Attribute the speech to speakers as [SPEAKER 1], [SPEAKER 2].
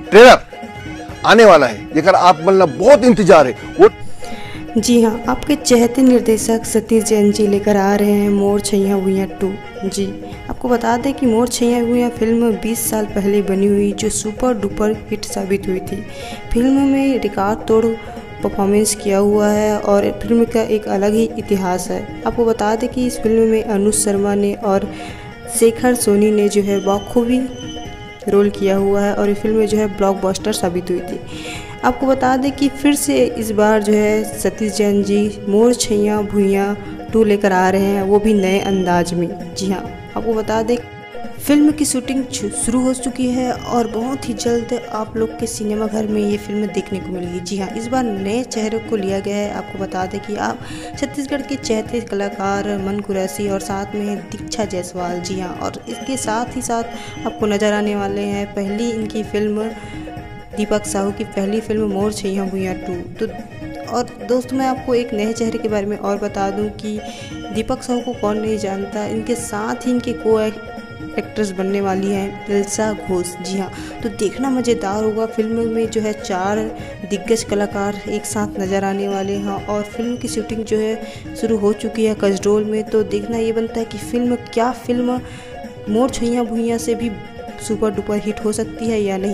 [SPEAKER 1] Trailer आने वाला है, जेकर आप मतलब बहुत इंतजार है वो।
[SPEAKER 2] जी हाँ, आपके चहेते निर्देशक सतीश जैन जी लेकर आ रहे हैं मोर छैया भुइयां 2। जी, आपको बता दें कि मोर छैया भुइयां फिल्म 20 साल पहले बनी हुई जो सुपर डुपर हिट साबित हुई थी। फिल्म में रिकॉर्ड तोड़ परफॉर्मेंस किया हुआ है और फिल्म का एक अलग ही इतिहास है। आपको बता दें कि इस फिल्म में अनुज शर्मा ने और शेखर सोनी ने जो है बखूबी रोल किया हुआ है और ये फिल्म जो है ब्लॉकबस्टर साबित हुई थी। आपको बता दें कि फिर से इस बार जो है सतीश जैन जी मोर छैया भुइयां 2 लेकर आ रहे हैं, वो भी नए अंदाज में। जी हाँ, आपको बता दें फिल्म की शूटिंग शुरू हो चुकी है और बहुत ही जल्द आप लोग के सिनेमा घर में ये फिल्म देखने को मिलेगी। जी हाँ, इस बार नए चेहरों को लिया गया है। आपको बता दें कि आप छत्तीसगढ़ के चहेते कलाकार मन कुरैशी और साथ में दीक्षा जायसवाल। जी हाँ, और इसके साथ ही साथ आपको नज़र आने वाले हैं पहली इनकी फिल्म दीपक साहू की पहली फिल्म मोर छैया भुइयां 2। तो और दोस्तों, मैं आपको एक नए चेहरे के बारे में और बता दूं कि दीपक साहू को कौन नहीं जानता, इनके साथ ही इनके को एक्ट्रेस बनने वाली हैं दिलसा घोष। जी हाँ, तो देखना मज़ेदार होगा। फिल्म में जो है 4 दिग्गज कलाकार एक साथ नज़र आने वाले हैं और फिल्म की शूटिंग जो है शुरू हो चुकी है कसडोल में। तो देखना ये बनता है कि फिल्म मोर छैया भुइयां से भी सुपर डुपर हिट हो सकती है या नहीं।